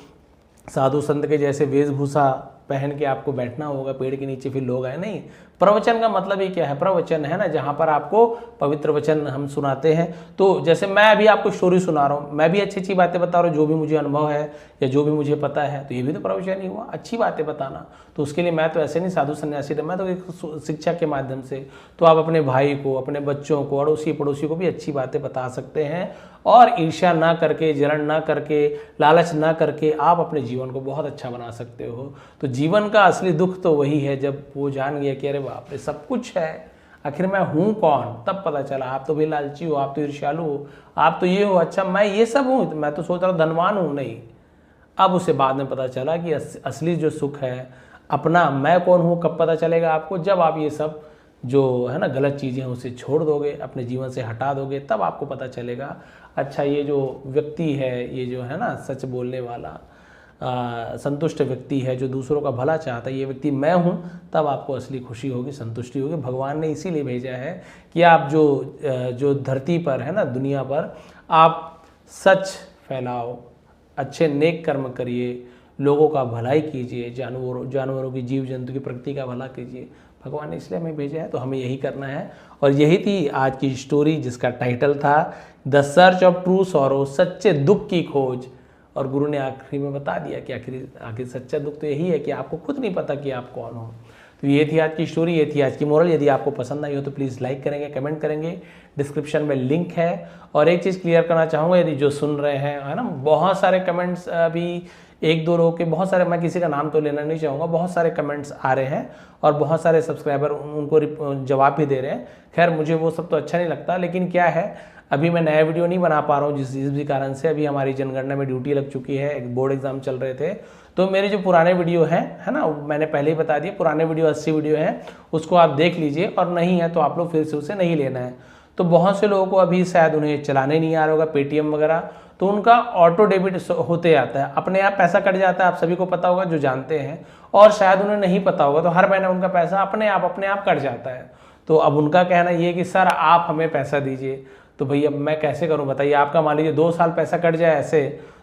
साधु संत के जैसे वेशभूषा पहन के आपको बैठना होगा पेड़ के नीचे फिर लोग आए, नहीं। प्रवचन का मतलब ही क्या है, प्रवचन है ना जहाँ पर आपको पवित्र वचन हम सुनाते हैं। तो जैसे मैं अभी आपको स्टोरी सुना रहा हूँ, मैं भी अच्छी अच्छी बातें बता रहा हूँ, जो भी मुझे अनुभव है या जो भी मुझे पता है, तो ये भी तो प्रवचन ही हुआ, अच्छी बातें बताना। तो उसके लिए मैं तो ऐसे नहीं साधु सन्यासी था, मैं तो एक शिक्षा के माध्यम से, तो आप अपने भाई को, अपने बच्चों को, अड़ोसी पड़ोसी को भी अच्छी बातें बता सकते हैं, और ईर्ष्या ना करके, जलन ना करके, लालच ना करके आप अपने जीवन को बहुत अच्छा बना सकते हो। तो जीवन का असली दुख तो वही है जब वो जान गया कि अरे बाप रे सब कुछ है, आखिर मैं हूँ कौन, तब पता चला आप तो भी लालची हो, आप तो ईर्ष्यालु हो, आप तो ये हो, अच्छा मैं ये सब हूँ, मैं तो सोच रहा धनवान हूँ, नहीं। अब उसे बाद में पता चला कि असली जो सुख है, अपना मैं कौन हूँ, कब पता चलेगा आपको, जब आप ये सब जो है ना गलत चीज़ें उसे छोड़ दोगे, अपने जीवन से हटा दोगे, तब आपको पता चलेगा अच्छा ये जो व्यक्ति है, ये जो है ना सच बोलने वाला, संतुष्ट व्यक्ति है, जो दूसरों का भला चाहता है, ये व्यक्ति मैं हूँ। तब आपको असली खुशी होगी, संतुष्टि होगी। भगवान ने इसीलिए भेजा है कि आप जो धरती पर है ना, दुनिया पर, आप सच फैलाओ, अच्छे नेक कर्म करिए, लोगों का भलाई कीजिए, जानवरों की, जीव जंतु की प्रकृति का भला कीजिए। भगवान ने इसलिए हमें भेजा है, तो हमें यही करना है। और यही थी आज की स्टोरी, जिसका टाइटल था the search of true sorrow, सच्चे दुख की खोज। और गुरु ने आखिरी में बता दिया कि आखिर सच्चा दुख तो यही है कि आपको खुद नहीं पता कि आप कौन हो। तो ये थी आज की स्टोरी, ये थी आज की मोरल। यदि आपको पसंद आई हो तो प्लीज़ लाइक करेंगे, कमेंट करेंगे, डिस्क्रिप्शन में लिंक है। और एक चीज़ क्लियर करना चाहूँगा, यदि जो सुन रहे हैं, है ना, बहुत सारे कमेंट्स अभी एक दो लोगों के, बहुत सारे, मैं किसी का नाम तो लेना नहीं चाहूँगा, बहुत सारे कमेंट्स आ रहे हैं और बहुत सारे सब्सक्राइबर उनको जवाब भी दे रहे हैं। खैर मुझे वो सब तो अच्छा नहीं लगता, लेकिन क्या है, अभी मैं नया वीडियो नहीं बना पा रहा हूँ जिस भी कारण से। अभी हमारी जनगणना में ड्यूटी लग चुकी है, एक बोर्ड एग्जाम चल रहे थे, तो मेरे जो पुराने वीडियो हैं, है ना, मैंने पहले ही बता दिया, पुराने वीडियो 80 वीडियो हैं, उसको आप देख लीजिए। और नहीं है तो आप लोग फिर से उसे नहीं लेना है। तो बहुत से लोगों को अभी शायद उन्हें चलाने नहीं आ रहा होगा पेटीएम वगैरह, तो उनका ऑटो डेबिट होते आता है, अपने आप पैसा कट जाता है। आप सभी को पता होगा जो जानते हैं, और शायद उन्हें नहीं पता होगा, तो हर महीने उनका पैसा अपने आप कट जाता है। तो अब उनका कहना ये है कि सर आप हमें पैसा दीजिए। तो भैया मैं कैसे करूं बताइए? आपका मान लीजिए 2 साल पैसा कट जाए ऐसे,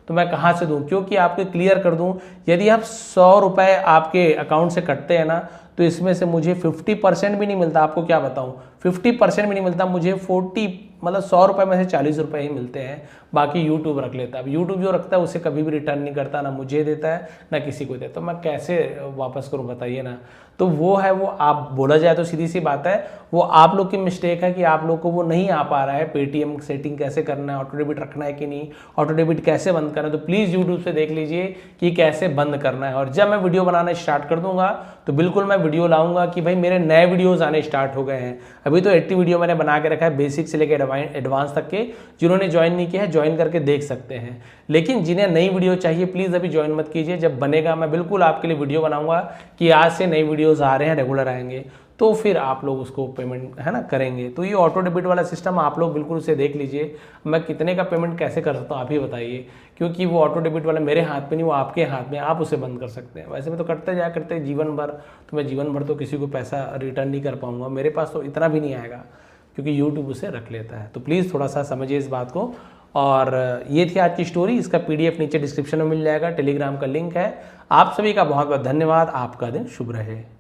तो मैं कहाँ से दूं? क्योंकि आपको क्लियर कर दूं, यदि आप 100 रुपये आपके अकाउंट से कटते हैं ना, तो इसमें से मुझे 50% भी नहीं मिलता। आपको क्या बताऊं, 50% भी नहीं मिलता मुझे। 40 मतलब 100 रुपये में से 40 रुपये ही मिलते हैं, बाकी यूट्यूब रख लेता है। अब यूट्यूब जो रखता है उसे कभी भी रिटर्न नहीं करता, ना मुझे देता है ना किसी को देता। तो मैं कैसे वापस करूं बताइए ना? तो वो है, वो आप बोला जाए तो सीधी सी बात है, वो आप लोग की मिस्टेक है कि आप लोग को वो नहीं आ पा रहा है। पेटीएम सेटिंग कैसे करना है, ऑटो डेबिट रखना है कि नहीं, ऑटो डेबिट कैसे बंद करना है, तो प्लीज़ यूट्यूब से देख लीजिए कि कैसे बंद करना है। और जब मैं वीडियो बनाना स्टार्ट कर दूंगा तो बिल्कुल मैं वीडियो लाऊंगा कि भाई मेरे नए वीडियोज़ आने स्टार्ट हो गए हैं। अभी तो 80 वीडियो मैंने बना के रखा है, बेसिक से लेकर एडवांस तक के। जिन्होंने ज्वाइन नहीं किया है ज्वाइन करके देख सकते हैं, लेकिन जिन्हें नई वीडियो चाहिए प्लीज़ अभी ज्वाइन मत कीजिए। जब बनेगा मैं बिल्कुल आपके लिए वीडियो बनाऊंगा कि आज से नई वीडियोज़ आ रहे हैं, रेगुलर आएंगे, तो फिर आप लोग उसको पेमेंट, है ना, करेंगे। तो ये ऑटो डेबिट वाला सिस्टम आप लोग बिल्कुल उसे देख लीजिए। मैं कितने का पेमेंट कैसे कर सकता हूँ आप ही बताइए, क्योंकि वो ऑटो डेबिट वाला मेरे हाथ में नहीं, वो आपके हाथ में, आप उसे बंद कर सकते हैं। वैसे में तो करते जाया करते जीवन भर, तो मैं जीवन भर तो किसी को पैसा रिटर्न नहीं कर पाऊंगा, मेरे पास तो इतना भी नहीं आएगा, क्योंकि यूट्यूब उसे रख लेता है। तो प्लीज़ थोड़ा सा समझिए इस बात को। और ये थी आज की स्टोरी, इसका PDF नीचे डिस्क्रिप्शन में मिल जाएगा, टेलीग्राम का लिंक है। आप सभी का बहुत बहुत धन्यवाद, आपका दिन शुभ रहे।